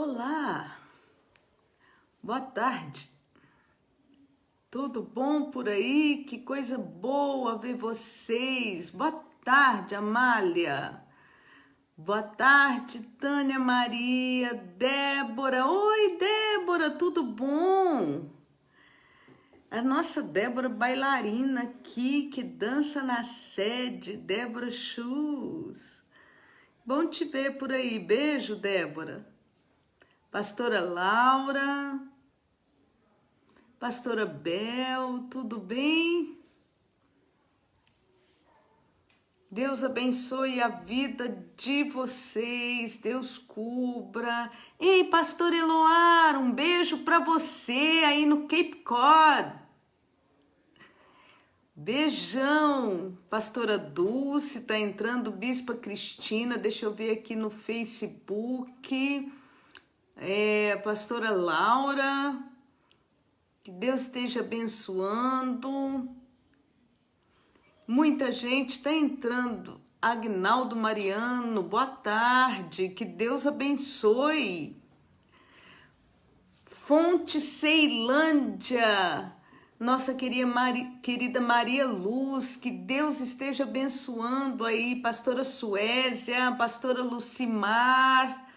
Olá, boa tarde. Tudo bom por aí? Que coisa boa ver vocês. Boa tarde, Amália. Boa tarde, Tânia Maria, Débora. Oi, Débora, tudo bom? A nossa Débora bailarina aqui, que dança na sede, Débora Shoes. Bom te ver por aí. Beijo, Débora. Pastora Laura, Pastora Bel, tudo bem? Deus abençoe a vida de vocês, Deus cubra. Ei, Pastor Eloar, um beijo para você aí no Cape Cod. Beijão. Pastora Dulce, tá entrando, Bispa Cristina, deixa eu ver aqui no Facebook. Pastora Laura, que Deus esteja abençoando. Muita gente está entrando. Agnaldo Mariano, boa tarde, que Deus abençoe. Fonte Ceilândia, nossa querida Maria Luz, que Deus esteja abençoando aí. Pastora Suésia, Pastora Lucimar.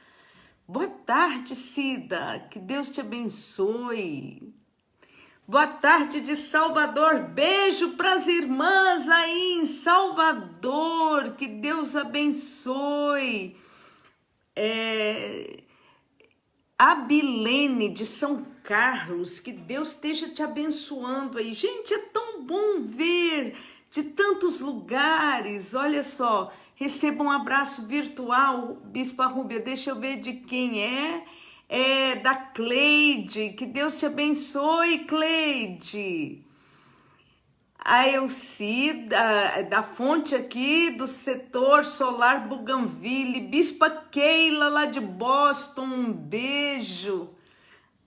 Boa tarde, Cida, que Deus te abençoe. Boa tarde de Salvador, beijo para as irmãs aí em Salvador, que Deus abençoe. Abilene de São Carlos, que Deus esteja te abençoando aí. Gente, é tão bom ver de tantos lugares, olha só. Receba um abraço virtual, Bispa Rúbia, deixa eu ver de quem é. É da Cleide, que Deus te abençoe, Cleide. A Elcida, da fonte aqui do setor solar Bougainville, Bispa Keila lá de Boston, um beijo.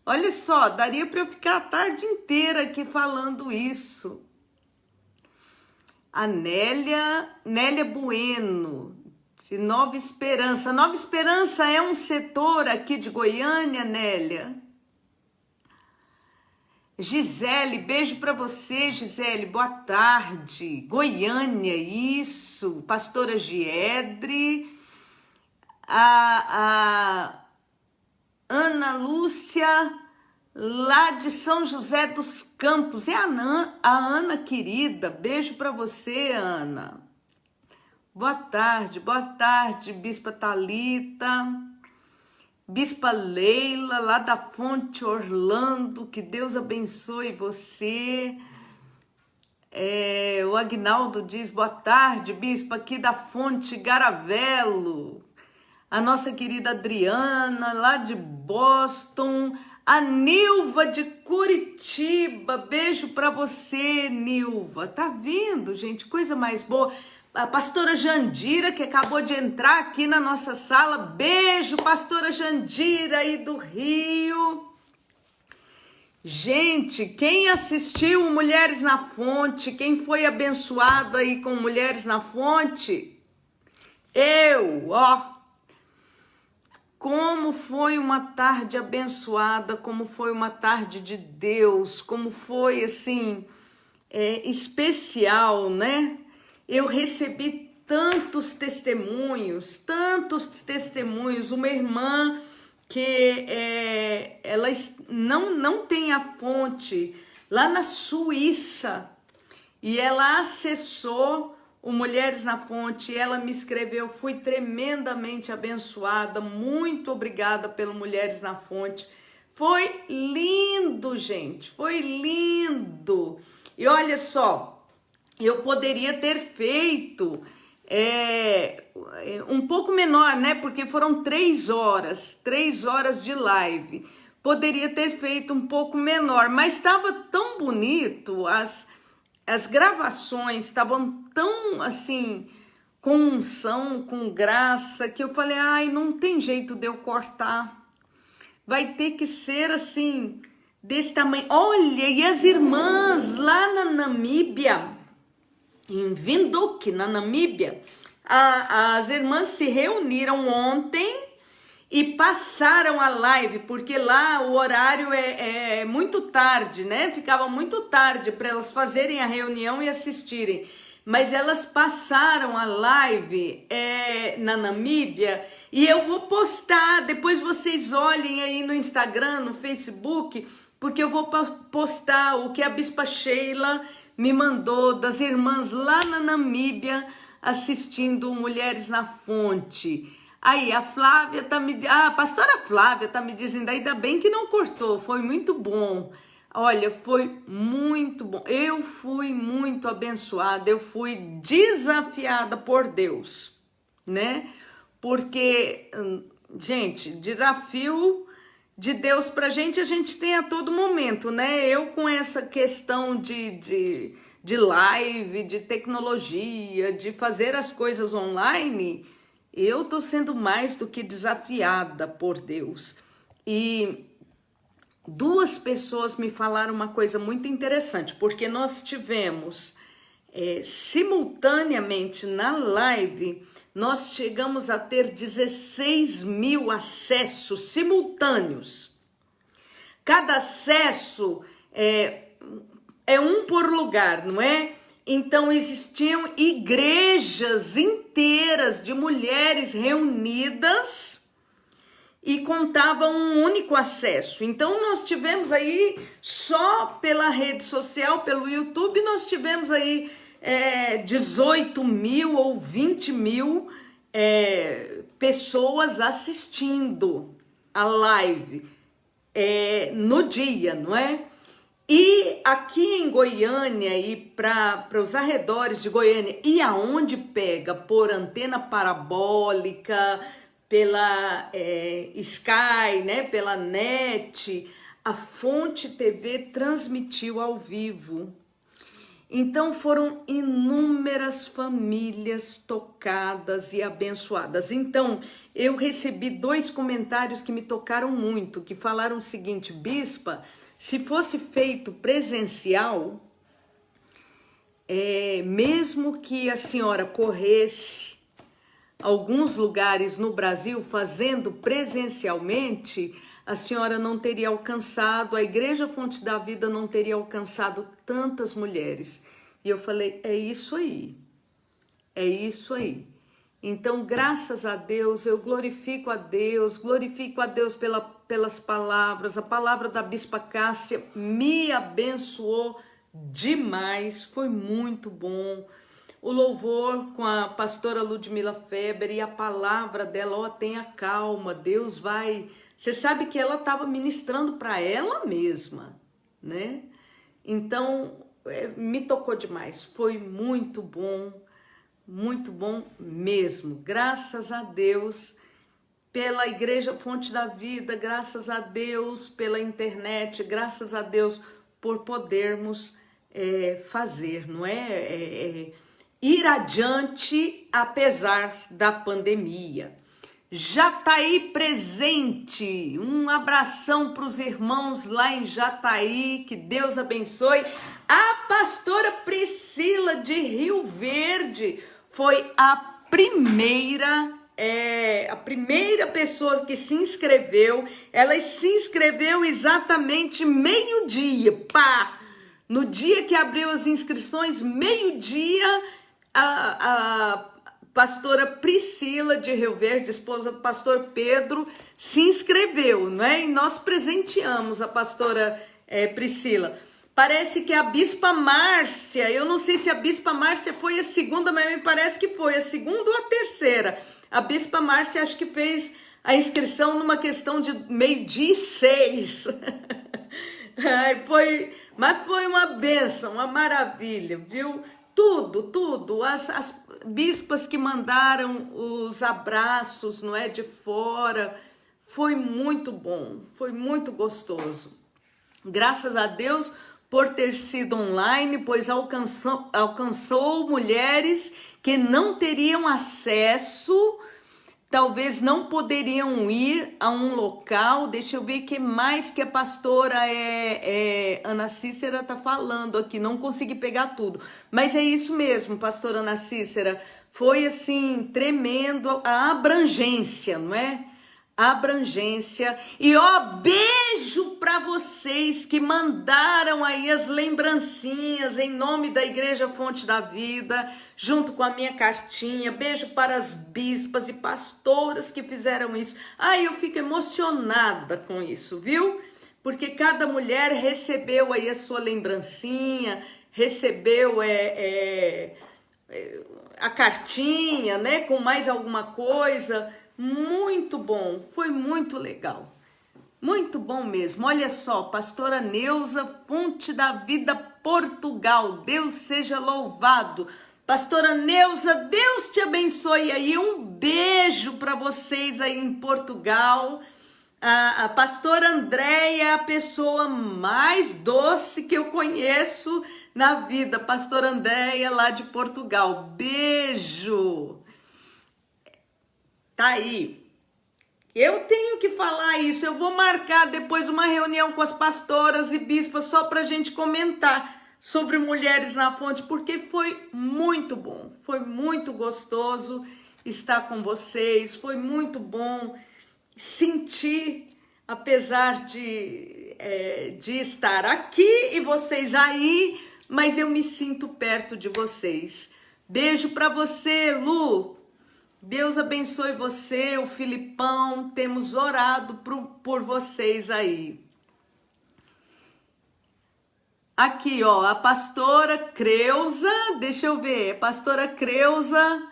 Olha só, daria para eu ficar a tarde inteira aqui falando isso. A Nélia Bueno, de Nova Esperança. Nova Esperança é um setor aqui de Goiânia, Nélia? Gisele, beijo para você, Gisele, boa tarde. Goiânia, isso. Pastora Giedre. A Ana Lúcia, lá de São José dos Campos. É a Ana querida, beijo para você, Ana. Boa tarde, Bispa Thalita, Bispa Leila, lá da Fonte Orlando, que Deus abençoe você. O Agnaldo diz, boa tarde, Bispa, aqui da Fonte Garavelo. A nossa querida Adriana, lá de Boston. A Nilva de Curitiba, beijo para você, Nilva. Tá vindo, gente, coisa mais boa. A pastora Jandira, que acabou de entrar aqui na nossa sala. Beijo, pastora Jandira aí do Rio. Gente, quem assistiu Mulheres na Fonte, quem foi abençoado aí com Mulheres na Fonte? Como foi uma tarde abençoada, como foi uma tarde de Deus, como foi, assim, especial, né? Eu recebi tantos testemunhos, uma irmã que ela não tem a fonte lá na Suíça e ela acessou o Mulheres na Fonte e ela me escreveu, fui tremendamente abençoada, muito obrigada pelo Mulheres na Fonte. Foi lindo, gente, foi lindo. E olha só, eu poderia ter feito um pouco menor, né? Porque foram 3 horas de live. Poderia ter feito um pouco menor, mas estava tão bonito, as gravações estavam tão assim, com unção, com graça, que eu falei, ai, não tem jeito de eu cortar. Vai ter que ser assim, desse tamanho. Olha, e as irmãs lá na Namíbia, em Windhoek, na Namíbia, as irmãs se reuniram ontem e passaram a live, porque lá o horário é muito tarde, né? Ficava muito tarde para elas fazerem a reunião e assistirem. Mas elas passaram a live na Namíbia e eu vou postar, depois vocês olhem aí no Instagram, no Facebook, porque eu vou postar o que a Bispa Sheila me mandou das irmãs lá na Namíbia assistindo Mulheres na Fonte. Aí a Flávia tá a pastora Flávia tá me dizendo, ainda bem que não cortou, foi muito bom. Olha, foi muito bom. Eu fui muito abençoada, eu fui desafiada por Deus, né? Porque, gente, desafio de Deus pra gente, a gente tem a todo momento, né? Eu com essa questão de live, de tecnologia, de fazer as coisas online, eu tô sendo mais do que desafiada por Deus. E duas pessoas me falaram uma coisa muito interessante, porque nós tivemos simultaneamente na live, nós chegamos a ter 16 mil acessos simultâneos. Cada acesso é um por lugar, não é? Então existiam igrejas inteiras de mulheres reunidas e contava um único acesso. Então nós tivemos aí, só pela rede social, pelo YouTube, nós tivemos aí 18 mil ou 20 mil pessoas assistindo a live no dia, não é? E aqui em Goiânia e para os arredores de Goiânia, e aonde pega por antena parabólica, pela Sky, né, pela NET, a Fonte TV transmitiu ao vivo. Então foram inúmeras famílias tocadas e abençoadas. Então eu recebi 2 comentários que me tocaram muito, que falaram o seguinte: Bispa, se fosse feito presencial, mesmo que a senhora corresse alguns lugares no Brasil fazendo presencialmente, a senhora não teria alcançado, a Igreja Fonte da Vida não teria alcançado tantas mulheres. E eu falei, é isso aí, é isso aí. Então, graças a Deus, eu glorifico a Deus pelas palavras. A palavra da Bispa Cássia me abençoou demais, foi muito bom. O louvor com a pastora Ludmila Feber e a palavra dela, tenha calma, Deus vai... Você sabe que ela estava ministrando para ela mesma, né? Então, me tocou demais, foi muito bom mesmo. Graças a Deus pela Igreja Fonte da Vida, graças a Deus pela internet, graças a Deus por podermos fazer, não é? Ir adiante apesar da pandemia. Jataí presente, um abração para os irmãos lá em Jataí, que Deus abençoe. A pastora Priscila de Rio Verde foi a primeira pessoa que se inscreveu. Ela se inscreveu exatamente meio-dia, pá! No dia que abriu as inscrições, meio-dia, a pastora Priscila de Rio Verde, esposa do pastor Pedro, se inscreveu, né? E nós presenteamos a pastora Priscila. Parece que a Bispa Márcia, eu não sei se a Bispa Márcia foi a segunda, mas me parece que foi a segunda ou a terceira. A Bispa Márcia acho que fez a inscrição numa questão de 12:06. Mas foi uma bênção, uma maravilha, viu? Tudo, as bispas que mandaram os abraços, não é, de fora, foi muito bom, foi muito gostoso. Graças a Deus por ter sido online, pois alcançou mulheres que não teriam acesso, talvez não poderiam ir a um local. Deixa eu ver o que mais que a pastora Ana Cícera está falando aqui. Não consegui pegar tudo. Mas é isso mesmo, pastora Ana Cícera. Foi assim, tremendo a abrangência, não é? abrangência. E ó, beijo para vocês que mandaram aí as lembrancinhas em nome da Igreja Fonte da Vida, junto com a minha cartinha. Beijo para as bispas e pastoras que fizeram isso. Ai, eu fico emocionada com isso, viu? Porque cada mulher recebeu aí a sua lembrancinha, recebeu a cartinha, né, com mais alguma coisa. Muito bom, foi muito legal, muito bom mesmo. Olha só, pastora Neuza, Fonte da Vida, Portugal, Deus seja louvado. Pastora Neuza, Deus te abençoe aí, um beijo para vocês aí em Portugal. A pastora Andréia é a pessoa mais doce que eu conheço na vida, pastora Andréia lá de Portugal, beijo. Tá aí. Eu tenho que falar isso. Eu vou marcar depois uma reunião com as pastoras e bispas só para a gente comentar sobre mulheres na fonte, porque foi muito bom, foi muito gostoso estar com vocês, foi muito bom sentir, apesar de estar aqui e vocês aí, mas eu me sinto perto de vocês. Beijo para você, Lu. Deus abençoe você, o Filipão, temos orado por vocês aí. Aqui, ó, a pastora Creuza, deixa eu ver, a pastora Creuza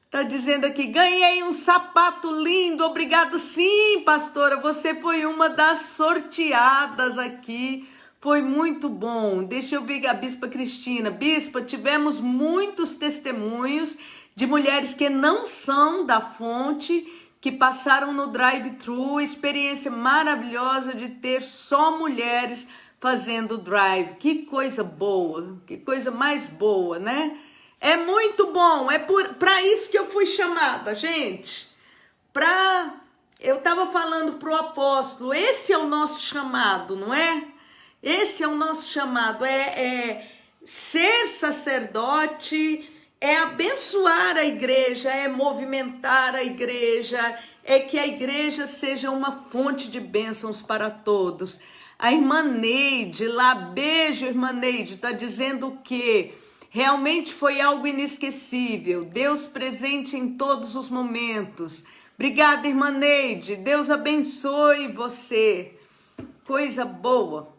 tá dizendo aqui, ganhei um sapato lindo, obrigado. Sim, pastora, você foi uma das sorteadas aqui, foi muito bom. Deixa eu ver a Bispa Cristina. Bispa, tivemos muitos testemunhos de mulheres que não são da fonte, que passaram no drive-thru, experiência maravilhosa de ter só mulheres fazendo drive. Que coisa boa, que coisa mais boa, né? É muito bom, é para isso que eu fui chamada, gente. Eu estava falando para o apóstolo, esse é o nosso chamado, não é? Esse é o nosso chamado, ser sacerdote, é abençoar a igreja, é movimentar a igreja, é que a igreja seja uma fonte de bênçãos para todos. A irmã Neide lá, beijo irmã Neide, está dizendo que realmente foi algo inesquecível, Deus presente em todos os momentos. Obrigada, irmã Neide, Deus abençoe você, coisa boa.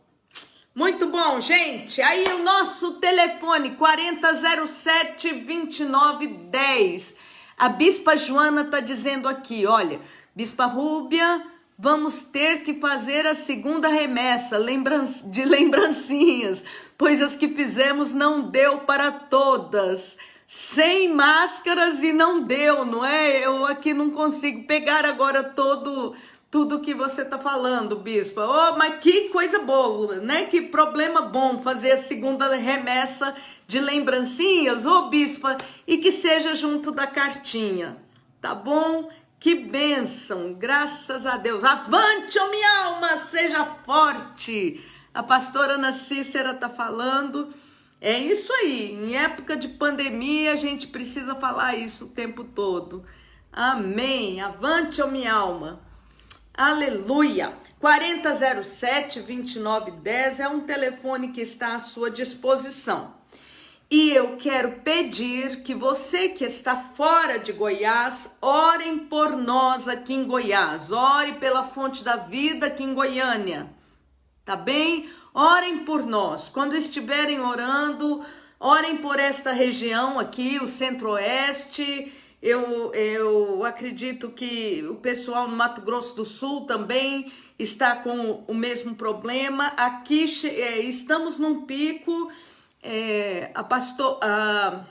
Muito bom, gente. Aí o nosso telefone 4007-2910. A Bispa Joana está dizendo aqui, olha, Bispa Rúbia, vamos ter que fazer a segunda remessa de lembrancinhas, pois as que fizemos não deu para todas. Sem máscaras e não deu, não é? Eu aqui não consigo pegar agora tudo que você está falando, bispa. Oh, mas que coisa boa, né? Que problema bom fazer a segunda remessa de lembrancinhas, ô bispa, e que seja junto da cartinha, tá bom? Que bênção, graças a Deus. Avante, ó minha alma, seja forte. A pastora Ana Cícera está falando. É isso aí, em época de pandemia a gente precisa falar isso o tempo todo. Amém, avante, ó minha alma. Aleluia! 4007-2910 é um telefone que está à sua disposição. E eu quero pedir que você que está fora de Goiás, orem por nós aqui em Goiás. Ore pela Fonte da Vida aqui em Goiânia. Tá bem? Orem por nós. Quando estiverem orando, orem por esta região aqui, o Centro-Oeste. Eu acredito que o pessoal no Mato Grosso do Sul também está com o mesmo problema. Aqui estamos num pico. A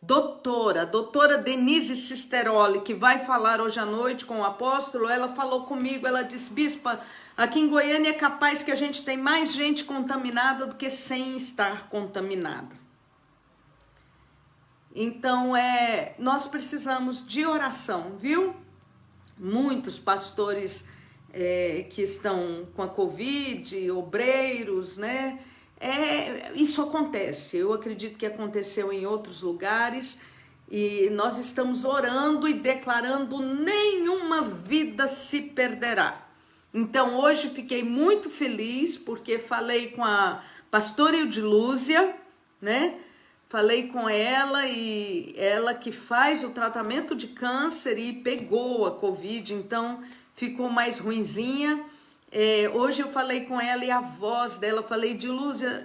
doutora Denise Cisteroli, que vai falar hoje à noite com o apóstolo, ela falou comigo, ela disse, bispa, aqui em Goiânia é capaz que a gente tem mais gente contaminada do que sem estar contaminada. Então, nós precisamos de oração, viu? Muitos pastores que estão com a Covid, obreiros, né? Isso acontece, eu acredito que aconteceu em outros lugares E nós estamos orando e declarando: nenhuma vida se perderá. Então hoje fiquei muito feliz porque falei com a pastora Eudilúzia, né? Falei com ela, e ela que faz o tratamento de câncer e pegou a Covid, então ficou mais ruinzinha. Hoje eu falei com ela e a voz dela, falei: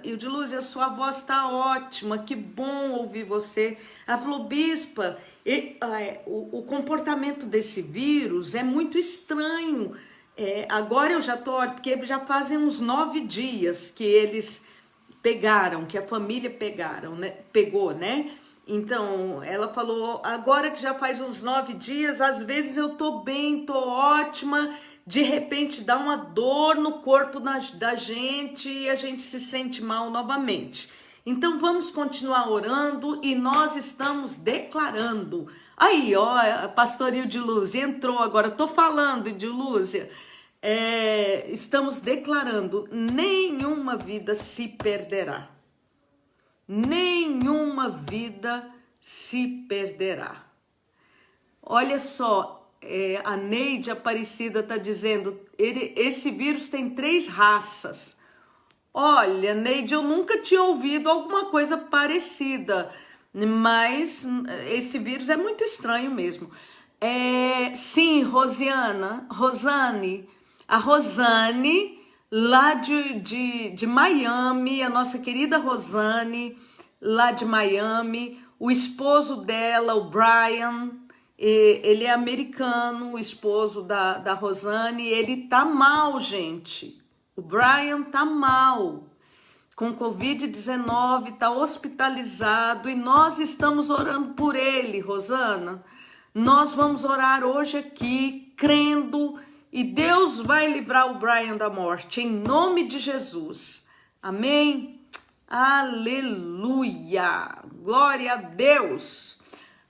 Eudilúzia, sua voz tá ótima, que bom ouvir você. Ela falou: bispa, o comportamento desse vírus é muito estranho. Agora eu já tô, porque já fazem uns 9 dias que eles pegaram, que a família pegou, né? Então, ela falou: agora que já faz uns 9 dias, às vezes eu tô bem, tô ótima, de repente dá uma dor no corpo da gente e a gente se sente mal novamente. Então, vamos continuar orando e nós estamos declarando. Aí, ó, a pastorinho de Luz entrou agora, tô falando de Lúcia. Estamos declarando: nenhuma vida se perderá. Nenhuma vida se perderá. Olha só, a Neide Aparecida está dizendo: esse vírus tem 3 raças. Olha, Neide, eu nunca tinha ouvido alguma coisa parecida, mas esse vírus é muito estranho mesmo. Sim, Rosane, a Rosane, lá de Miami, a nossa querida Rosane, lá de Miami, o esposo dela, o Brian, ele é americano, o esposo da Rosane, ele tá mal, gente. O Brian tá mal, com Covid-19, tá hospitalizado, e nós estamos orando por ele, Rosana. Nós vamos orar hoje aqui, crendo, e Deus vai livrar o Brian da morte, em nome de Jesus. Amém? Aleluia! Glória a Deus!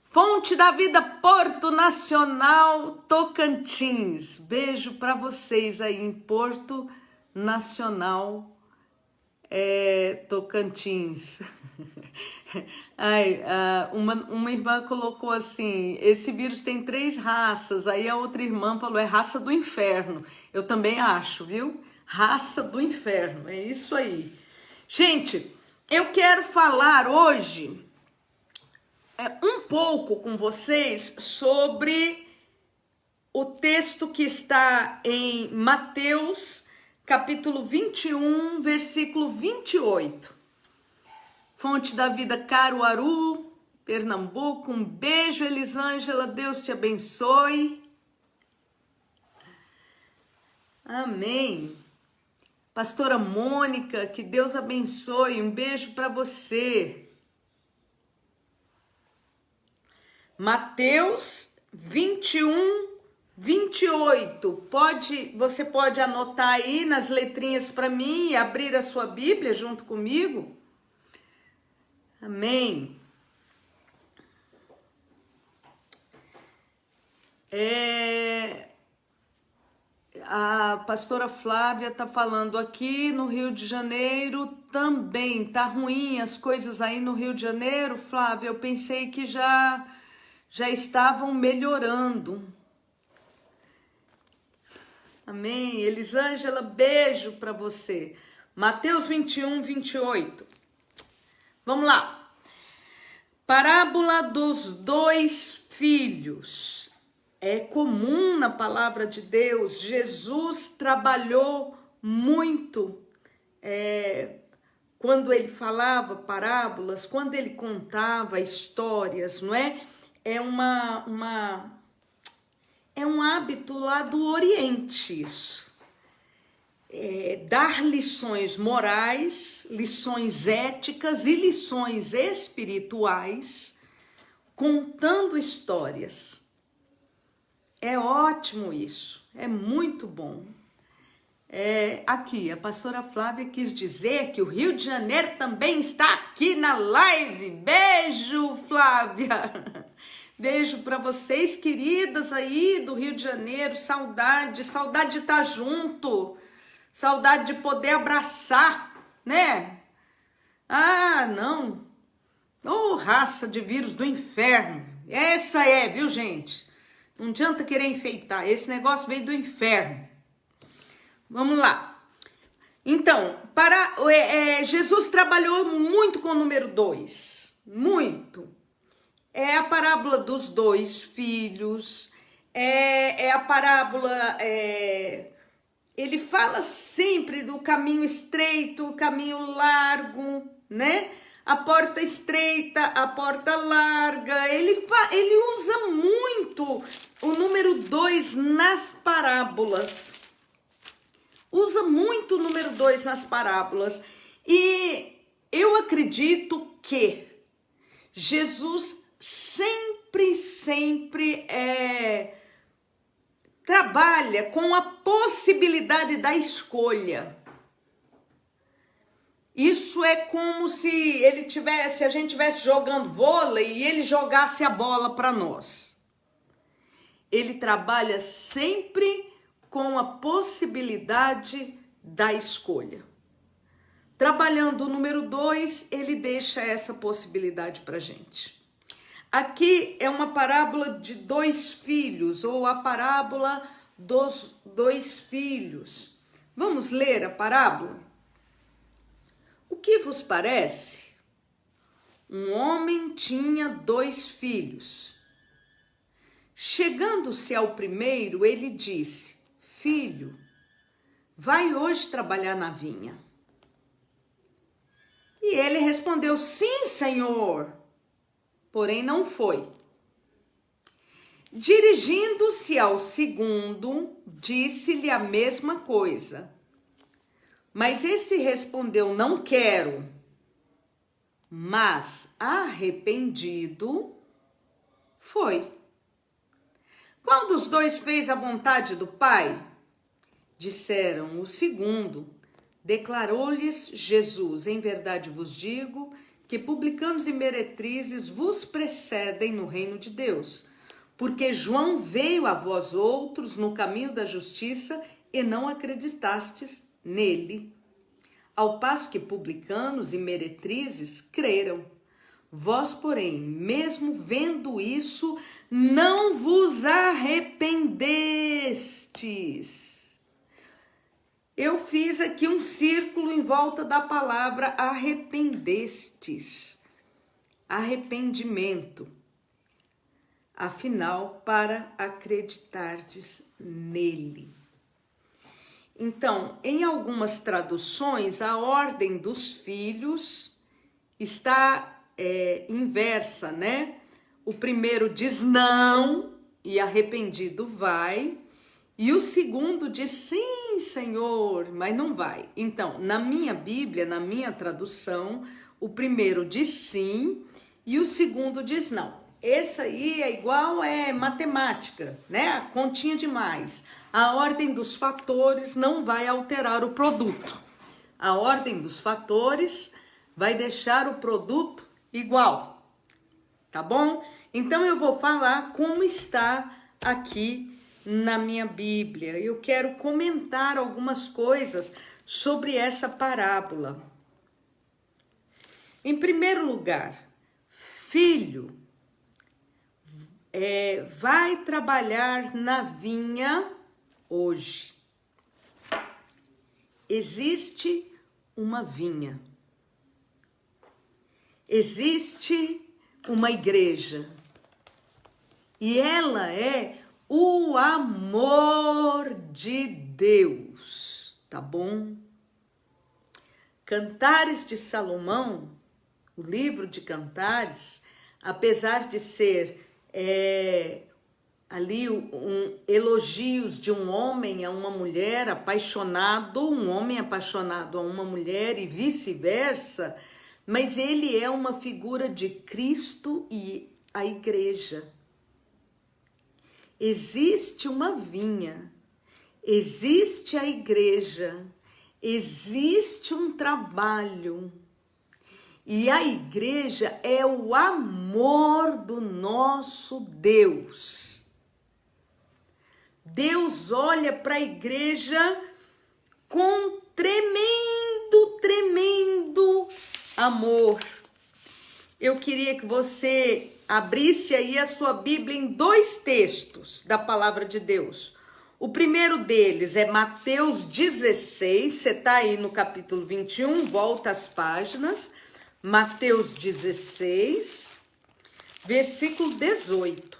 Fonte da Vida, Porto Nacional, Tocantins. Beijo para vocês aí em Porto Nacional, Tocantins. Uma irmã colocou assim: esse vírus tem 3 raças. Aí a outra irmã falou: é raça do inferno. Eu também acho, viu? Raça do inferno, é isso aí. Gente, eu quero falar hoje um pouco com vocês sobre o texto que está em Mateus, capítulo 21, versículo 28. Fonte da Vida, Caruaru, Pernambuco. Um beijo, Elisângela, Deus te abençoe. Amém. Pastora Mônica, que Deus abençoe, um beijo para você. Mateus 21, 28. Você pode anotar aí nas letrinhas para mim e abrir a sua Bíblia junto comigo? Amém. A pastora Flávia está falando: aqui no Rio de Janeiro também tá ruim as coisas aí no Rio de Janeiro, Flávia. Eu pensei que já estavam melhorando. Amém. Elisângela, beijo para você. Mateus 21, 28. Vamos lá. Parábola dos 2 filhos. É comum na palavra de Deus. Jesus trabalhou muito quando ele falava parábolas, quando ele contava histórias, não é? É um hábito lá do Oriente isso. Dar lições morais, lições éticas e lições espirituais, contando histórias. É ótimo isso, é muito bom. Aqui, a pastora Flávia quis dizer que o Rio de Janeiro também está aqui na live. Beijo, Flávia! Beijo para vocês, queridas aí do Rio de Janeiro. Saudade de estar junto. Saudade de poder abraçar, né? Ah, não. Ô, raça de vírus do inferno. Essa é, viu, gente? Não adianta querer enfeitar. Esse negócio veio do inferno. Vamos lá. Então, Jesus trabalhou muito com o número 2. Muito. É a parábola dos 2 filhos. É a parábola... ele fala sempre do caminho estreito, o caminho largo, né? A porta estreita, a porta larga. Ele usa muito o número 2 nas parábolas. Usa muito o número 2 nas parábolas. E eu acredito que Jesus sempre trabalha com a possibilidade da escolha. Isso é como se a gente estivesse jogando vôlei e ele jogasse a bola para nós. Ele trabalha sempre com a possibilidade da escolha. Trabalhando o número 2, ele deixa essa possibilidade para a gente. Aqui é uma parábola de 2 filhos, ou a parábola dos 2 filhos. Vamos ler a parábola? O que vos parece? Um homem tinha 2 filhos. Chegando-se ao primeiro, ele disse: Filho, vai hoje trabalhar na vinha. E ele respondeu: Sim, senhor. Porém não foi. Dirigindo-se ao segundo, disse-lhe a mesma coisa. Mas esse respondeu: Não quero. Mas, arrependido, foi. Qual dos 2 fez a vontade do pai? Disseram: O segundo. Declarou-lhes Jesus: Em verdade vos digo que publicanos e meretrizes vos precedem no reino de Deus. Porque João veio a vós outros no caminho da justiça e não acreditastes nele. Ao passo que publicanos e meretrizes creram. Vós, porém, mesmo vendo isso, não vos arrependestes. Eu fiz aqui um círculo em volta da palavra arrependestes. Arrependimento. Afinal, para acreditardes nele. Então, em algumas traduções, a ordem dos filhos está inversa, né? O primeiro diz não e arrependido vai. E o segundo diz sim, Senhor, mas não vai. Então, na minha Bíblia, na minha tradução, o primeiro diz sim e o segundo diz não. Esse aí é igual matemática, né? A continha de mais. A ordem dos fatores não vai alterar o produto. A ordem dos fatores vai deixar o produto igual, tá bom? Então eu vou falar como está aqui na minha Bíblia. Eu quero comentar algumas coisas sobre essa parábola. Em primeiro lugar, filho, vai trabalhar na vinha hoje. Existe uma vinha. Existe uma igreja. E ela é o amor de Deus, tá bom? Cantares de Salomão, o livro de Cantares, apesar de ser ali elogios de um homem a uma mulher apaixonado, um homem apaixonado a uma mulher e vice-versa, mas ele é uma figura de Cristo e a igreja. Existe uma vinha, existe a igreja, existe um trabalho. E a igreja é o amor do nosso Deus. Deus olha para a igreja com tremendo amor. eu queria que você abrisse aí a sua Bíblia em dois textos da palavra de Deus. O primeiro deles é Mateus 16, você está aí no capítulo 21, volta as páginas. Mateus 16, versículo 18.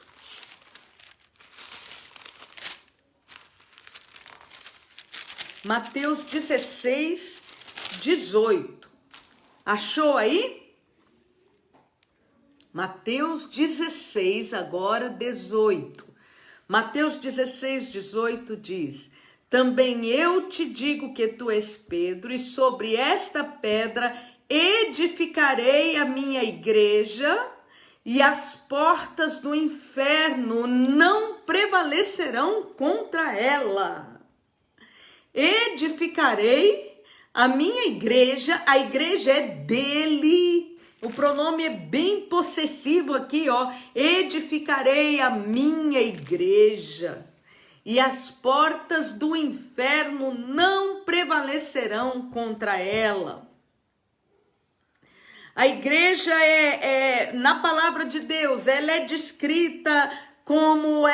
Mateus 16, 18. Achou aí? Mateus 16, agora 18. Mateus 16, 18 diz: também eu te digo que tu és Pedro, e sobre esta pedra edificarei a minha igreja, e as portas do inferno não prevalecerão contra ela. Edificarei a minha igreja, a igreja é dele. O pronome é bem possessivo aqui, ó. Edificarei a minha igreja, e as portas do inferno não prevalecerão contra ela. A igreja na palavra de Deus, ela é descrita como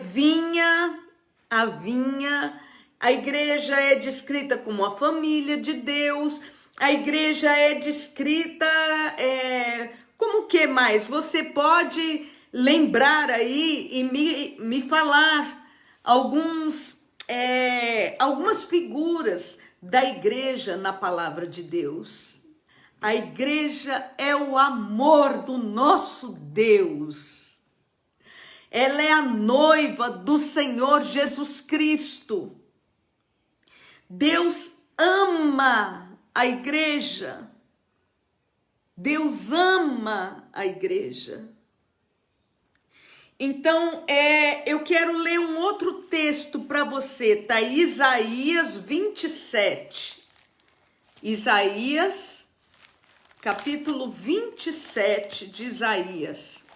vinha, a vinha. A igreja é descrita como a família de Deus. A igreja é descrita como o que mais? Você pode lembrar aí e me falar algumas figuras da igreja na palavra de Deus. A igreja é o amor do nosso Deus. Ela é a noiva do Senhor Jesus Cristo. Deus ama a igreja. Deus ama a igreja. Então, eu quero ler um outro texto para você, tá? Isaías 27. Isaías, capítulo 27 de Isaías.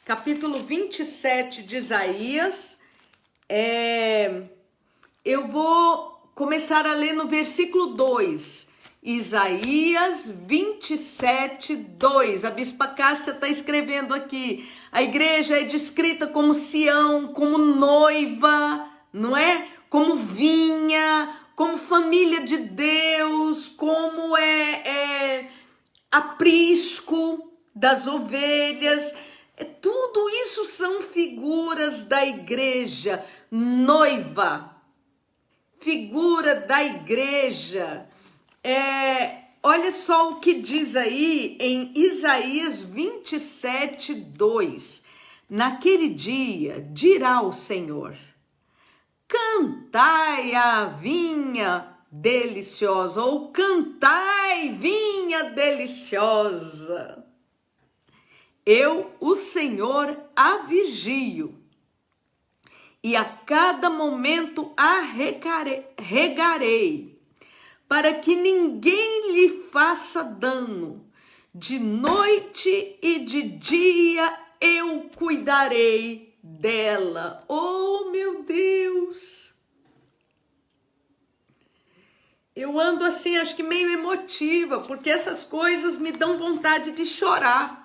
Capítulo 27 de Isaías. Eu vou começar a ler no versículo 2. Isaías 27, 2. A Bispa Cássia está escrevendo aqui. A igreja é descrita como Sião, como noiva, não é? Como vinha, como família de Deus, como aprisco das ovelhas. Tudo isso são figuras da igreja, noiva, figura da igreja. Olha só o que diz aí em Isaías 27, 2. Naquele dia dirá o Senhor: cantai a vinha deliciosa, ou cantai vinha deliciosa. Eu, o Senhor, a vigio, e a cada momento a regarei, para que ninguém lhe faça dano. De noite e de dia eu cuidarei dela. Oh, meu Deus! Eu ando assim, acho que meio emotiva, porque essas coisas me dão vontade de chorar.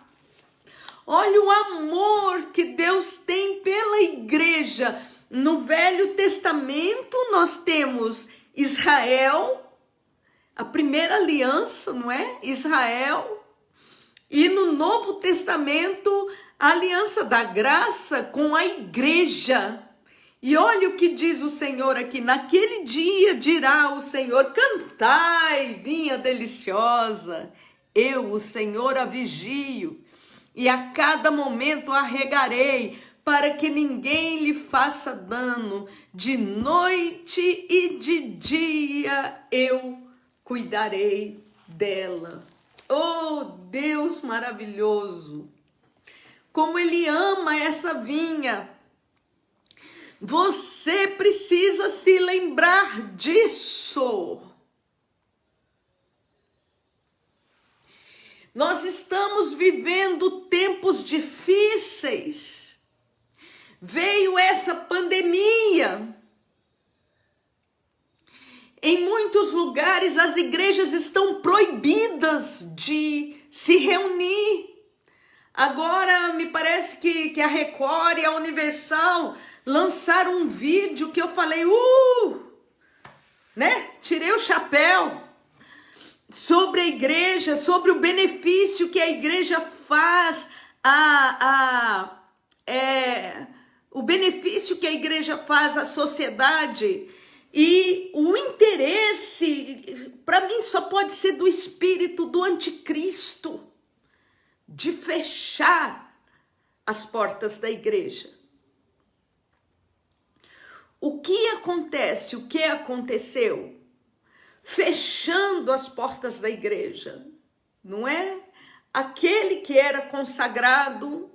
Olha o amor que Deus tem pela igreja. No Velho Testamento nós temos Israel, a primeira aliança, não é? Israel. E no Novo Testamento, a aliança da graça com a igreja. E olha o que diz o Senhor aqui: naquele dia dirá o Senhor: cantai, vinha deliciosa, eu, o Senhor, a vigio, e a cada momento a regarei, para que ninguém lhe faça dano. De noite e de dia eu cuidarei dela. Oh, Deus maravilhoso! Como Ele ama essa vinha. Você precisa se lembrar disso. Nós estamos vivendo tempos difíceis. Veio essa pandemia. Em muitos lugares as igrejas estão proibidas de se reunir. Agora me parece que a Record e a Universal lançaram um vídeo que eu falei, né? Tirei o chapéu sobre a igreja, sobre o benefício que a igreja faz, o benefício que a igreja faz à sociedade. E o interesse, para mim, só pode ser do espírito do anticristo, de fechar as portas da igreja. O que acontece? O que aconteceu? Fechando as portas da igreja, não é? Aquele que era consagrado,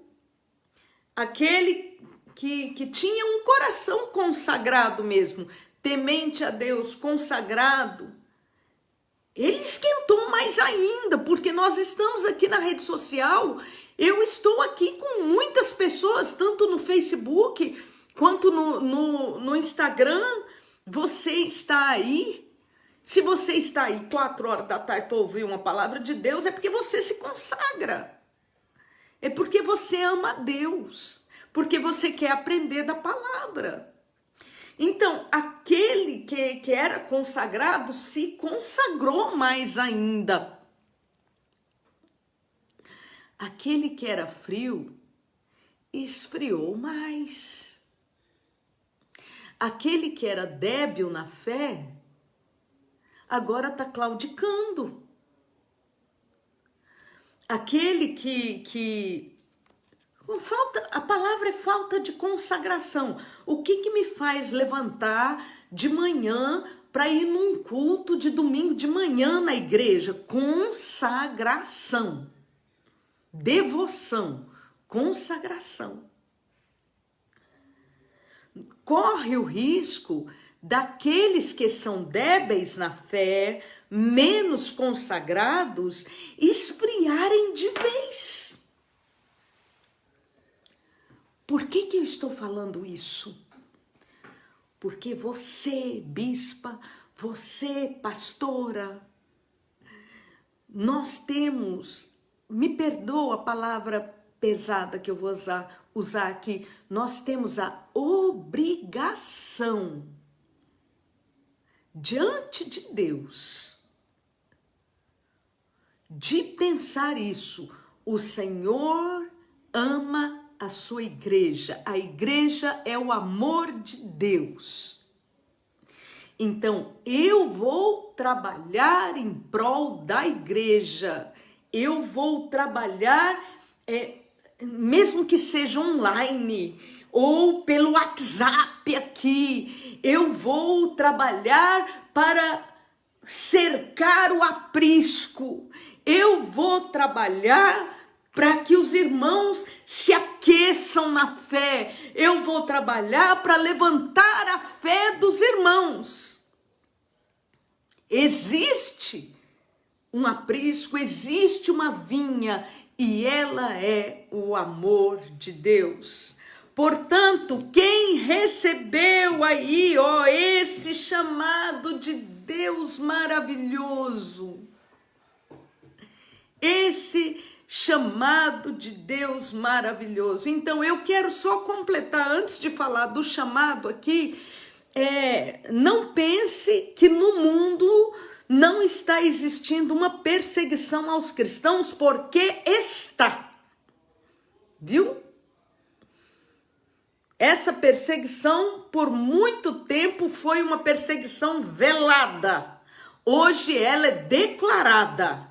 aquele que tinha um coração consagrado mesmo, temente a Deus, consagrado, ele esquentou mais ainda, porque nós estamos aqui na rede social, eu estou aqui com muitas pessoas, tanto no Facebook, quanto no Instagram, você está aí. Se você está aí 4 horas da tarde para ouvir uma palavra de Deus, é porque você se consagra. É porque você ama a Deus, porque você quer aprender da palavra. Então, aquele que era consagrado se consagrou mais ainda. Aquele que era frio esfriou mais. Aquele que era débil na fé agora está claudicando. Aquele que a palavra é falta de consagração. O que me faz levantar de manhã para ir num culto de domingo de manhã na igreja? Consagração, devoção, consagração. Corre o risco daqueles que são débeis na fé, menos consagrados, esfriarem de vez. Por que eu estou falando isso? Porque você, bispa, você, pastora, nós temos, me perdoa a palavra pesada que eu vou usar aqui, nós temos a obrigação diante de Deus de pensar isso. O Senhor ama a sua igreja. A igreja é o amor de Deus. Então, eu vou trabalhar em prol da igreja. Eu vou trabalhar, mesmo que seja online, ou pelo WhatsApp aqui. Eu vou trabalhar para cercar o aprisco. Eu vou trabalhar para que os irmãos se aqueçam na fé. Eu vou trabalhar para levantar a fé dos irmãos. Existe um aprisco, existe uma vinha, e ela é o amor de Deus. Portanto, quem recebeu aí, esse chamado de Deus maravilhoso, esse chamado de Deus maravilhoso. Então, eu quero só completar, antes de falar do chamado aqui, não pense que no mundo não está existindo uma perseguição aos cristãos, porque está. Viu? Essa perseguição, por muito tempo, foi uma perseguição velada. Hoje ela é declarada.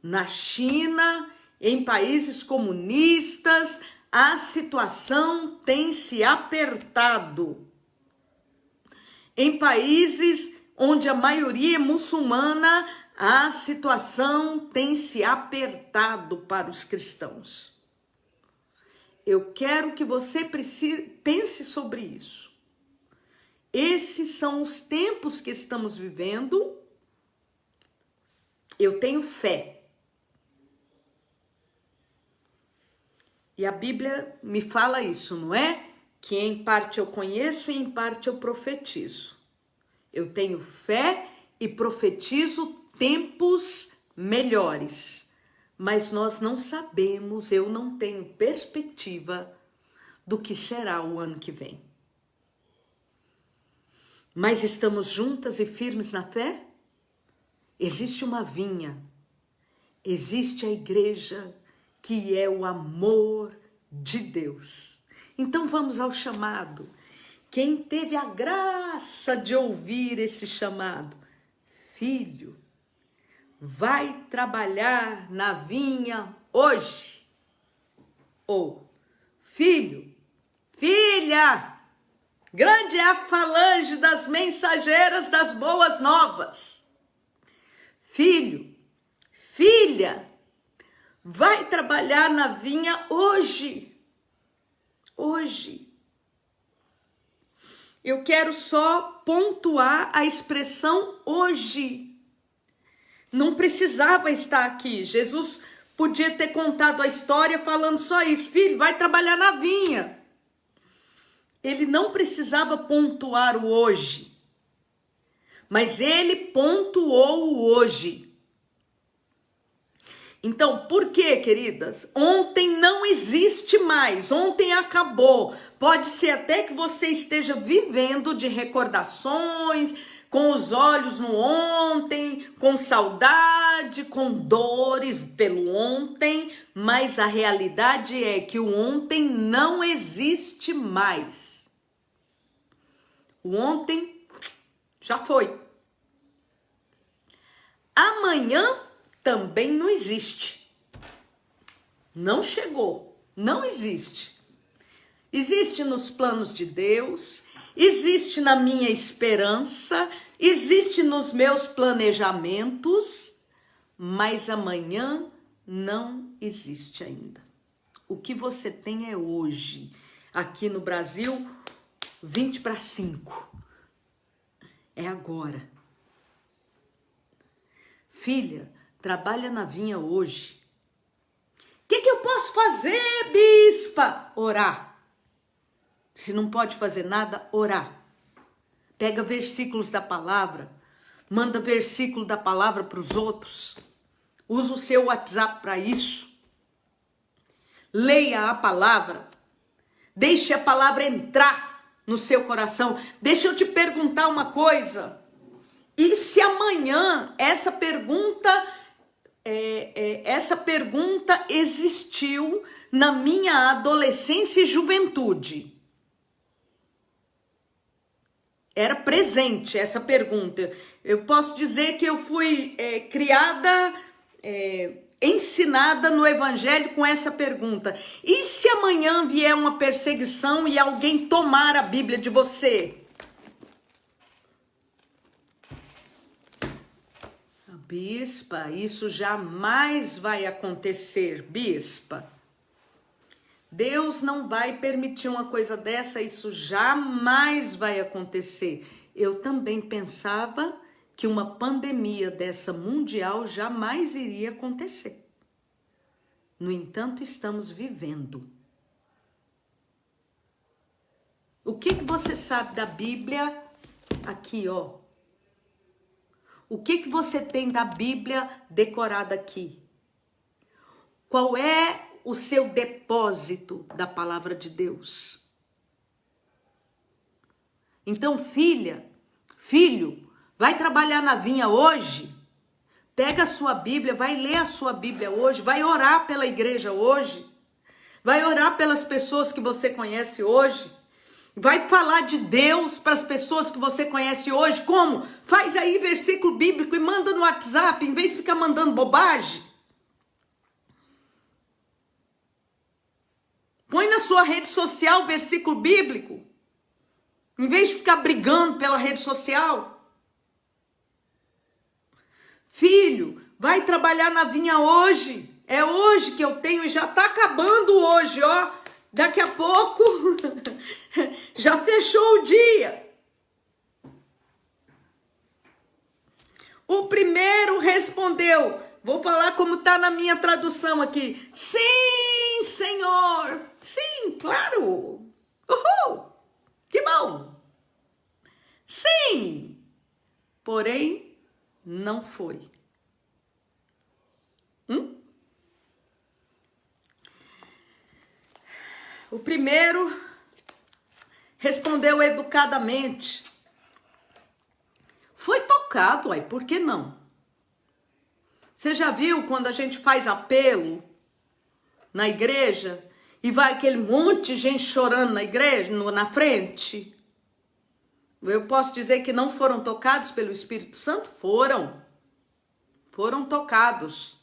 Na China, em países comunistas, a situação tem se apertado. Em países onde a maioria é muçulmana, a situação tem se apertado para os cristãos. Eu quero que você pense sobre isso. Esses são os tempos que estamos vivendo. Eu tenho fé. E a Bíblia me fala isso, não é? Que em parte eu conheço e em parte eu profetizo. Eu tenho fé e profetizo tempos melhores. Mas nós não sabemos, eu não tenho perspectiva do que será o ano que vem. Mas estamos juntas e firmes na fé? Existe uma vinha, existe a igreja que é o amor de Deus. Então vamos ao chamado. Quem teve a graça de ouvir esse chamado? Filho, vai trabalhar na vinha hoje. Ou, filho, filha, grande é a falange das mensageiras das boas novas. Filho, filha, vai trabalhar na vinha hoje. Hoje. Eu quero só pontuar a expressão hoje. Não precisava estar aqui. Jesus podia ter contado a história falando só isso. Filho, vai trabalhar na vinha. Ele não precisava pontuar o hoje. Mas ele pontuou o hoje. Então, por quê, queridas? Ontem não existe mais, ontem acabou. Pode ser até que você esteja vivendo de recordações, com os olhos no ontem, com saudade, com dores pelo ontem, mas a realidade é que o ontem não existe mais. O ontem já foi. Amanhã também não existe. Não chegou, não existe. Existe nos planos de Deus, existe na minha esperança, existe nos meus planejamentos, mas amanhã não existe ainda. O que você tem é hoje. Aqui no Brasil, 4:20. É agora. Filha, trabalha na vinha hoje. O que eu posso fazer, bispa? Orar. Se não pode fazer nada, orar. Pega versículos da palavra, manda versículo da palavra para os outros. Usa o seu WhatsApp para isso. Leia a palavra. Deixe a palavra entrar no seu coração. Deixa eu te perguntar uma coisa. E se amanhã essa pergunta existiu na minha adolescência e juventude? Era presente essa pergunta. Eu posso dizer que eu fui criada, ensinada no evangelho com essa pergunta. E se amanhã vier uma perseguição e alguém tomar a Bíblia de você? Bispa, isso jamais vai acontecer, bispa. Deus não vai permitir uma coisa dessa, isso jamais vai acontecer. Eu também pensava que uma pandemia dessa mundial jamais iria acontecer. No entanto, estamos vivendo. O que você sabe da Bíblia? Aqui, ó. O que você tem da Bíblia decorada aqui? Qual é o seu depósito da palavra de Deus? Então, filha, filho, vai trabalhar na vinha hoje? Pega a sua Bíblia, vai ler a sua Bíblia hoje, vai orar pela igreja hoje, vai orar pelas pessoas que você conhece hoje. Vai falar de Deus para as pessoas que você conhece hoje. Como? Faz aí versículo bíblico e manda no WhatsApp, em vez de ficar mandando bobagem. Põe na sua rede social versículo bíblico, em vez de ficar brigando pela rede social. Filho, vai trabalhar na vinha hoje. É hoje que eu tenho e já está acabando hoje, ó. Daqui a pouco já fechou o dia. O primeiro respondeu, vou falar como está na minha tradução aqui. Sim, Senhor. Sim, claro. Uhul. Que bom. Sim. porém não foi. O primeiro respondeu educadamente. Foi tocado, aí, por que não? Você já viu quando a gente faz apelo na igreja e vai aquele monte de gente chorando na igreja, na frente? Eu posso dizer que não foram tocados pelo Espírito Santo? Foram tocados.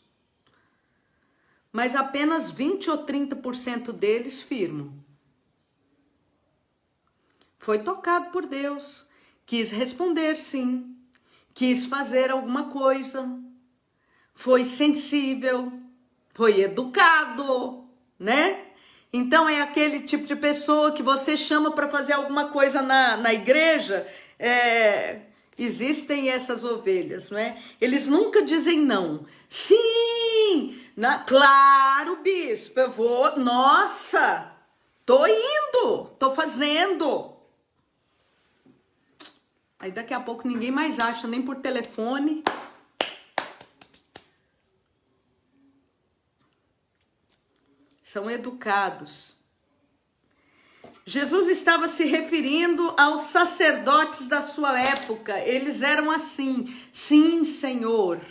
Mas apenas 20 ou 30% deles firmam. Foi tocado por Deus, quis responder sim, quis fazer alguma coisa, foi sensível, foi educado, né? Então é aquele tipo de pessoa que você chama para fazer alguma coisa na igreja. Existem essas ovelhas, não é? Eles nunca dizem não. Sim, claro, bispo, eu vou. Nossa, tô indo, tô fazendo. Aí daqui a pouco ninguém mais acha, nem por telefone. São educados. Jesus estava se referindo aos sacerdotes da sua época. Eles eram assim, sim, Senhor.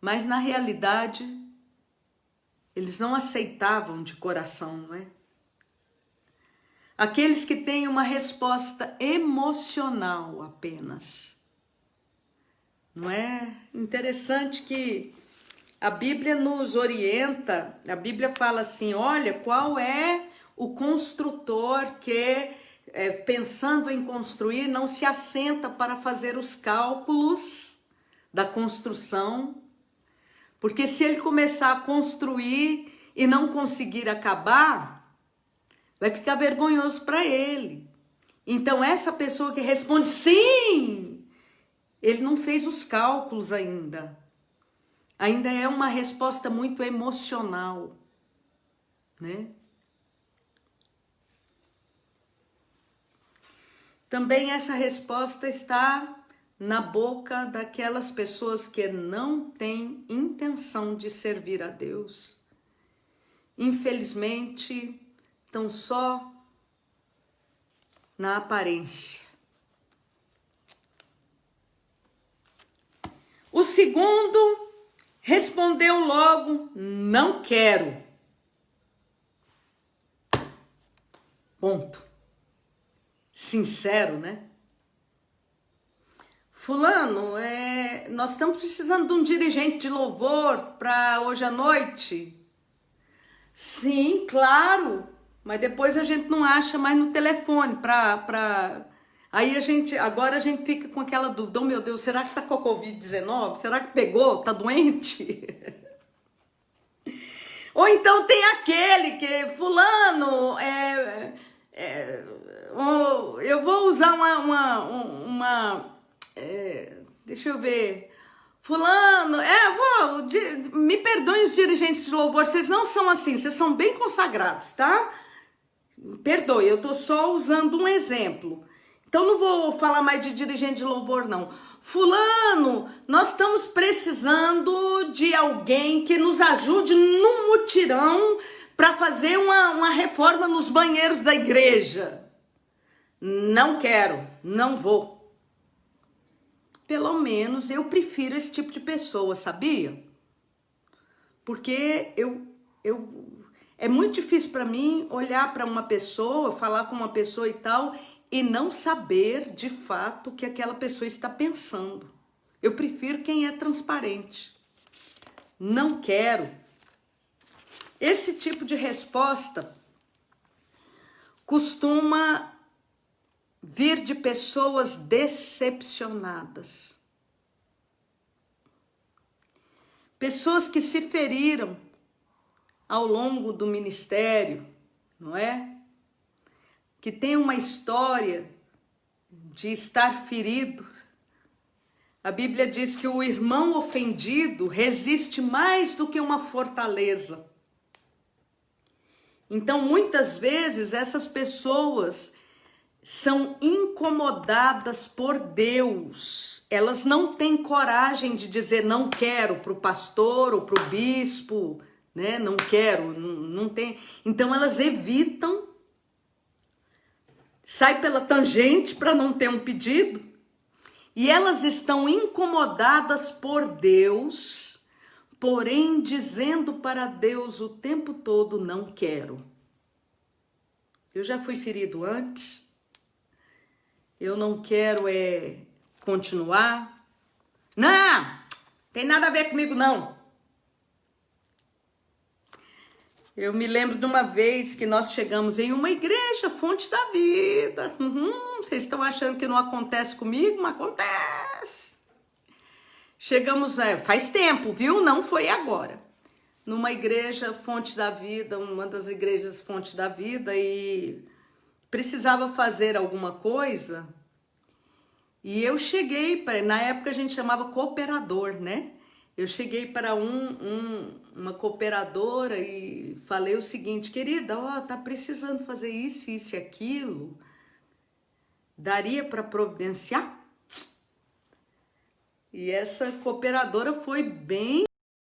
Mas na realidade, eles não aceitavam de coração, não é? Aqueles que têm uma resposta emocional apenas. Não é interessante que a Bíblia nos orienta, a Bíblia fala assim, olha, qual é o construtor que, pensando em construir, não se assenta para fazer os cálculos da construção, porque se ele começar a construir e não conseguir acabar, vai ficar vergonhoso para ele. Então essa pessoa que responde sim, ele não fez os cálculos ainda. Ainda é uma resposta muito emocional, né? Também essa resposta está na boca daquelas pessoas que não têm intenção de servir a Deus. Infelizmente, estão só na aparência. O segundo respondeu logo, não quero. Ponto. Sincero, né? Fulano, nós estamos precisando de um dirigente de louvor para hoje à noite. Sim, claro. Mas depois a gente não acha mais no telefone Aí agora a gente fica com aquela dúvida, oh meu Deus, será que tá com a Covid-19? Será que pegou? Tá doente? Ou então tem aquele que, fulano, eu vou usar deixa eu ver, fulano, me perdoem os dirigentes de louvor, vocês não são assim, vocês são bem consagrados, tá? Perdoe, eu tô só usando um exemplo. Então não vou falar mais de dirigente de louvor, não. Fulano, nós estamos precisando de alguém que nos ajude num mutirão para fazer uma reforma nos banheiros da igreja. Não quero, não vou. Pelo menos eu prefiro esse tipo de pessoa, sabia? Porque é muito difícil para mim olhar para uma pessoa, falar com uma pessoa e tal, e não saber de fato o que aquela pessoa está pensando. Eu prefiro quem é transparente. Não quero. Esse tipo de resposta costuma vir de pessoas decepcionadas. Pessoas que se feriram ao longo do ministério, não é? Que tem uma história de estar ferido. A Bíblia diz que o irmão ofendido resiste mais do que uma fortaleza. Então, muitas vezes, essas pessoas são incomodadas por Deus. Elas não têm coragem de dizer não quero para o pastor ou para o bispo, né? Não quero, não tem. Então elas evitam, sai pela tangente para não ter um pedido, e elas estão incomodadas por Deus, porém dizendo para Deus o tempo todo não quero. Eu já fui ferido antes. Eu não quero continuar. Não, tem nada a ver comigo não. Eu me lembro de uma vez que nós chegamos em uma igreja, Fonte da Vida. Vocês estão achando que não acontece comigo? Mas acontece. Chegamos, faz tempo, viu? Não foi agora. Numa igreja, Fonte da Vida, uma das igrejas Fonte da Vida, e precisava fazer alguma coisa, e eu cheguei, na época a gente chamava cooperador, né? Eu cheguei para uma cooperadora e falei o seguinte: querida, tá precisando fazer isso, isso e aquilo, daria para providenciar? E essa cooperadora foi bem...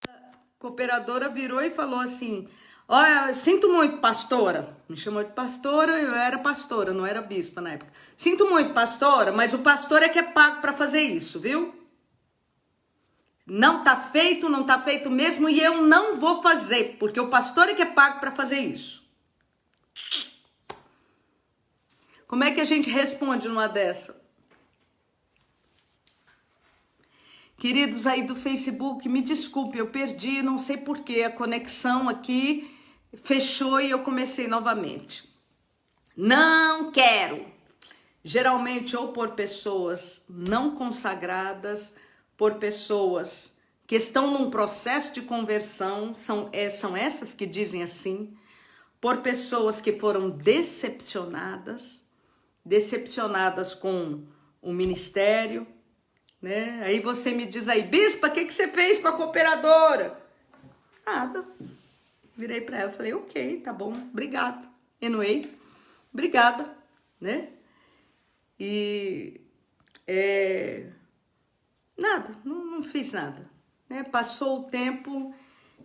A cooperadora virou e falou assim: olha, sinto muito, pastora. Me chamou de pastora, eu era pastora, não era bispa na época. Sinto muito, pastora, mas o pastor é que é pago para fazer isso, viu? Não tá feito mesmo, e eu não vou fazer, porque o pastor é que é pago para fazer isso. Como é que a gente responde numa dessa? Queridos aí do Facebook, me desculpe, eu perdi, não sei porquê, a conexão aqui fechou e eu comecei novamente. Não quero. Geralmente ou por pessoas não consagradas, por pessoas que estão num processo de conversão, são essas que dizem assim, por pessoas que foram decepcionadas com o ministério, né? Aí você me diz aí, bispa, o que você fez com a cooperadora? Nada. Virei para ela, falei, ok, tá bom, obrigado. Anyway, obrigada, né? E nada, não fiz nada, né? Passou o tempo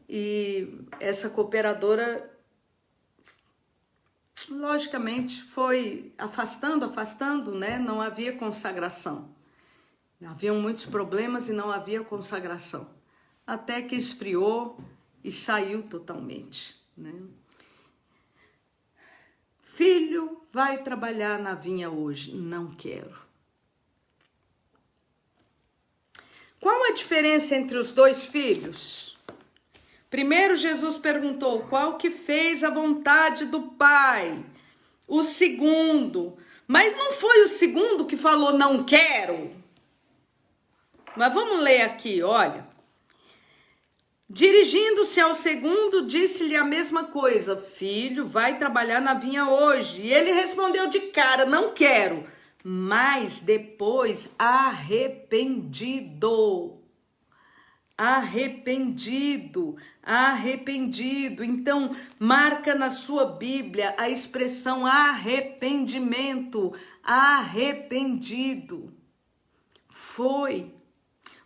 e essa cooperadora, logicamente, foi afastando, né? Não havia consagração. Haviam muitos problemas e não havia consagração. Até que esfriou e saiu totalmente, né? Filho, vai trabalhar na vinha hoje. Não quero. Qual a diferença entre os dois filhos? Primeiro, Jesus perguntou qual que fez a vontade do Pai. O segundo, mas não foi o segundo que falou não quero? Mas vamos ler aqui, olha. Dirigindo-se ao segundo, disse-lhe a mesma coisa. Filho, vai trabalhar na vinha hoje. E ele respondeu de cara, não quero. Mas depois, arrependido. Então, marca na sua Bíblia a expressão arrependimento. Arrependido. Foi.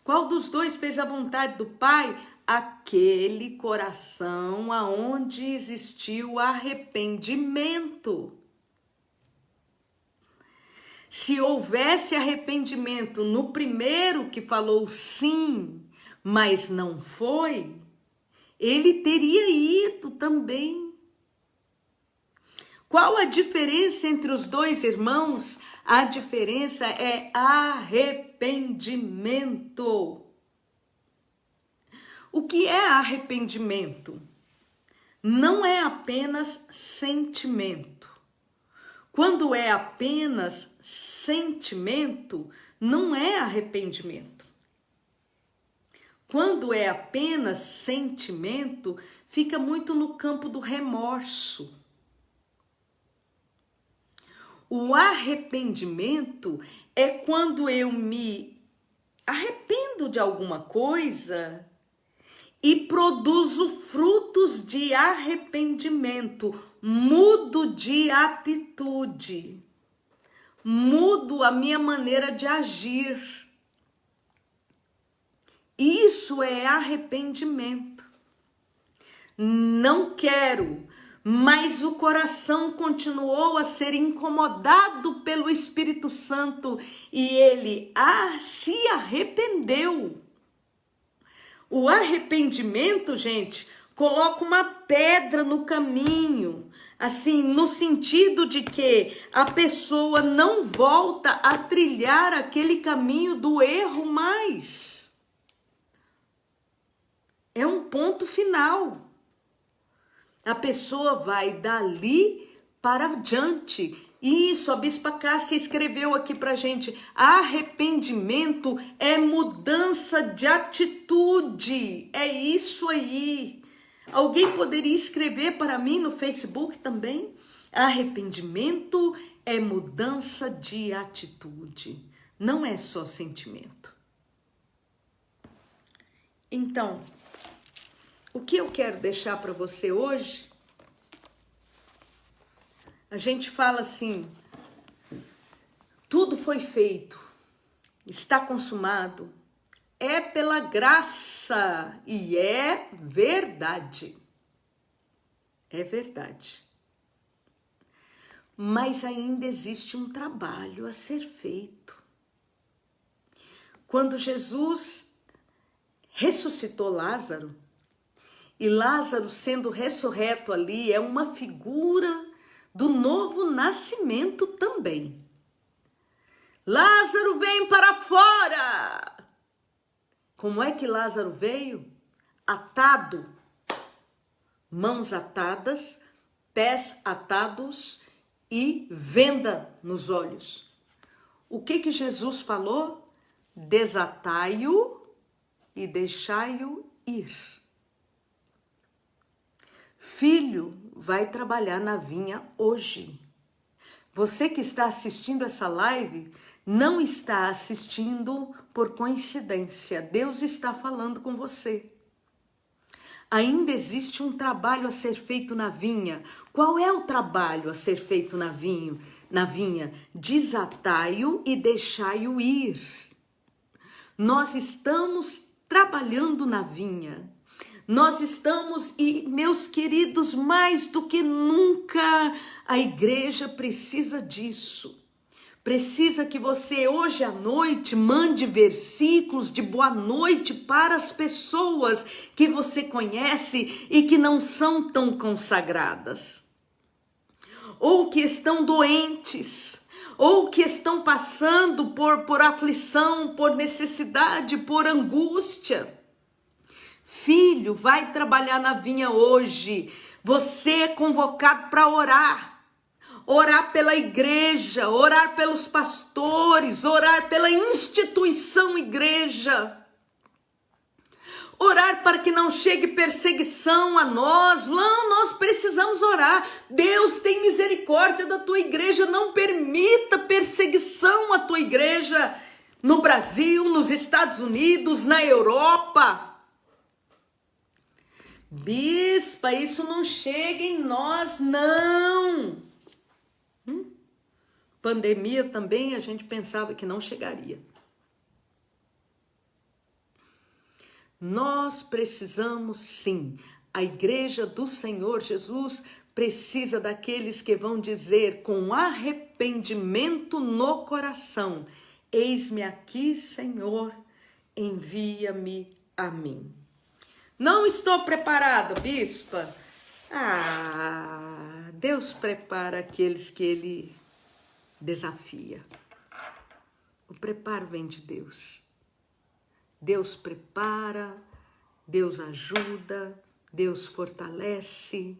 Qual dos dois fez a vontade do Pai? Aquele coração aonde existiu arrependimento. Se houvesse arrependimento no primeiro que falou sim, mas não foi, ele teria ido também. Qual a diferença entre os dois irmãos? A diferença é arrependimento. O que é arrependimento? Não é apenas sentimento. Quando é apenas sentimento, não é arrependimento. Quando é apenas sentimento, fica muito no campo do remorso. O arrependimento é quando eu me arrependo de alguma coisa e produzo frutos de arrependimento, mudo de atitude. mudo a minha maneira de agir. Isso é arrependimento. Não quero, mas o coração continuou a ser incomodado pelo Espírito Santo e ele se arrependeu. O arrependimento, gente, coloca uma pedra no caminho, assim, no sentido de que a pessoa não volta a trilhar aquele caminho do erro mais. É um ponto final. A pessoa vai dali para adiante. Isso, a Bispa Cássia escreveu aqui pra gente. Arrependimento é mudança de atitude. É isso aí. Alguém poderia escrever para mim no Facebook também? Arrependimento é mudança de atitude. Não é só sentimento. Então, o que eu quero deixar para você hoje? A gente fala assim, tudo foi feito, está consumado, é pela graça e é verdade. É verdade. Mas ainda existe um trabalho a ser feito. Quando Jesus ressuscitou Lázaro, e Lázaro sendo ressurreto ali é uma figura do novo nascimento também. Lázaro, vem para fora! Como é que Lázaro veio? Atado, mãos atadas, pés atados e venda nos olhos. O que Jesus falou? Desatai-o e deixai-o ir. Filho vai trabalhar na vinha hoje. Você que está assistindo essa live não está assistindo por coincidência. Deus está falando com você. Ainda existe um trabalho a ser feito na vinha. Qual é o trabalho a ser feito na vinha? Desatai-o e deixai-o ir. Nós estamos trabalhando na vinha. Nós estamos, e meus queridos, mais do que nunca, a igreja precisa disso. Precisa que você hoje à noite mande versículos de boa noite para as pessoas que você conhece e que não são tão consagradas. Ou que estão doentes, ou que estão passando por aflição, por necessidade, por angústia. Filho, vai trabalhar na vinha hoje. Você é convocado para orar. Orar pela igreja, orar pelos pastores, orar pela instituição igreja. Orar para que não chegue perseguição a nós. Não, nós precisamos orar. Deus tem misericórdia da tua igreja. Não permita perseguição à tua igreja no Brasil, nos Estados Unidos, na Europa. Bispa, isso não chega em nós, não. Pandemia também a gente pensava que não chegaria. Nós precisamos sim. A igreja do Senhor Jesus precisa daqueles que vão dizer com arrependimento no coração: eis-me aqui, Senhor, envia-me a mim. Não estou preparada, bispa. Deus prepara aqueles que Ele desafia. O preparo vem de Deus. Deus prepara, Deus ajuda, Deus fortalece.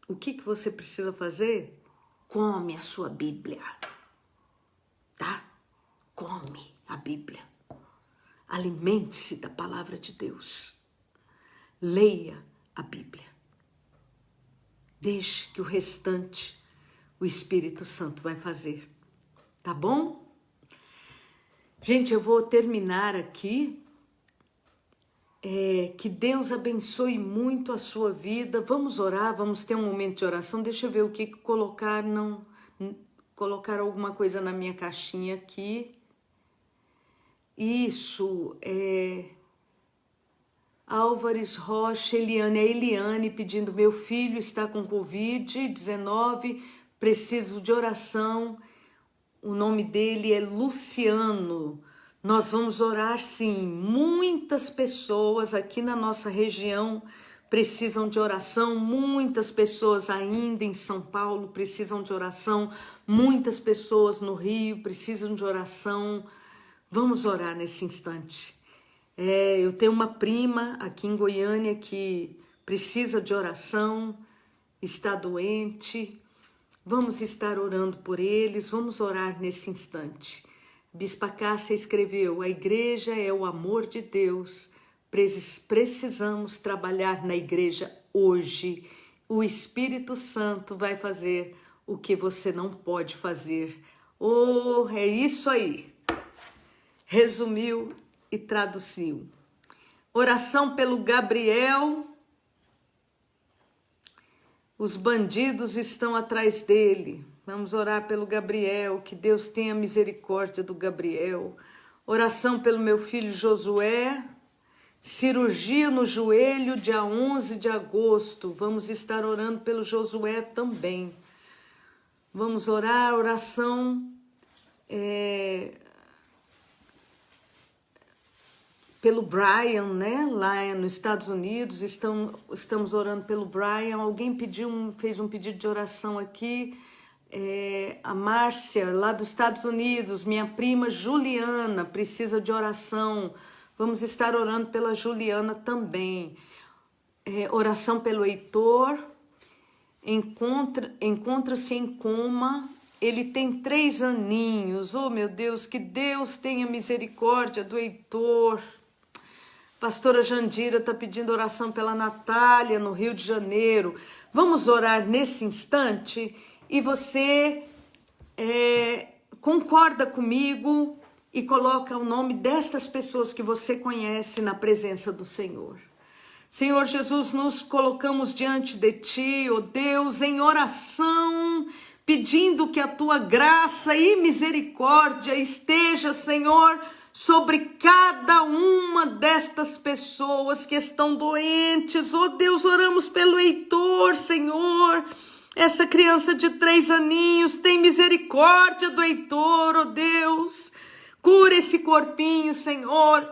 O que você precisa fazer? Come a sua Bíblia, tá? Come a Bíblia. Alimente-se da palavra de Deus. Leia a Bíblia. Deixe que o restante o Espírito Santo vai fazer. Tá bom? Gente, eu vou terminar aqui. Que Deus abençoe muito a sua vida. Vamos orar, vamos ter um momento de oração. Deixa eu ver o que colocar. Não, colocaram alguma coisa na minha caixinha aqui. Isso, Álvares Rocha, Eliane. A Eliane pedindo: meu filho está com Covid-19, preciso de oração. O nome dele é Luciano. Nós vamos orar sim. Muitas pessoas aqui na nossa região precisam de oração, muitas pessoas ainda em São Paulo precisam de oração, muitas pessoas no Rio precisam de oração. Vamos orar nesse instante. Eu tenho uma prima aqui em Goiânia que precisa de oração, está doente. Vamos estar orando por eles, vamos orar nesse instante. Bispa Cássia escreveu: a igreja é o amor de Deus. Precisamos trabalhar na igreja hoje. O Espírito Santo vai fazer o que você não pode fazer. Oh, é isso aí. Resumiu e traduziu. Oração pelo Gabriel. Os bandidos estão atrás dele. Vamos orar pelo Gabriel, que Deus tenha misericórdia do Gabriel. Oração pelo meu filho Josué. Cirurgia no joelho, dia 11 de agosto. Vamos estar orando pelo Josué também. Vamos orar, oração pelo Brian, né? Lá nos Estados Unidos, estamos orando pelo Brian. Alguém fez um pedido de oração aqui. A Márcia, lá dos Estados Unidos, minha prima Juliana, precisa de oração. Vamos estar orando pela Juliana também. Oração pelo Heitor. Encontra-se em coma. Ele tem 3 aninhos. Oh, meu Deus, que Deus tenha misericórdia do Heitor. Pastora Jandira está pedindo oração pela Natália, no Rio de Janeiro. Vamos orar nesse instante. E você concorda comigo e coloca o nome destas pessoas que você conhece na presença do Senhor. Senhor Jesus, nos colocamos diante de Ti, ó Deus, em oração, pedindo que a Tua graça e misericórdia esteja, Senhor, sobre cada uma destas pessoas que estão doentes. Ó Deus, oramos pelo Heitor, Senhor. Essa criança de 3 aninhos, tem misericórdia do Heitor, ó Deus. Cura esse corpinho, Senhor.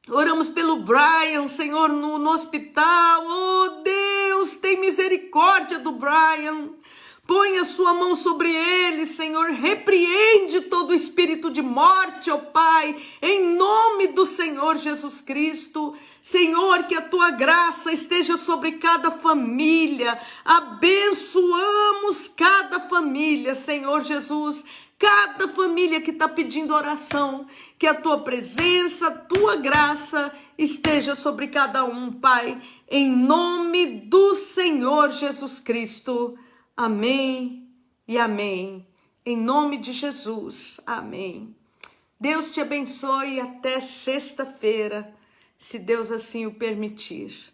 Oramos pelo Brian, Senhor, no hospital. Oh, Deus, tem misericórdia do Brian. Põe a sua mão sobre ele, Senhor. Repreende todo espírito de morte, ó Pai, em nome do Senhor Jesus Cristo. Senhor, que a Tua graça esteja sobre cada família. Abençoamos cada família, Senhor Jesus. Cada família que está pedindo oração, que a Tua presença, a Tua graça esteja sobre cada um, Pai, em nome do Senhor Jesus Cristo. Amém e amém. Em nome de Jesus, amém. Deus te abençoe até sexta-feira, se Deus assim o permitir.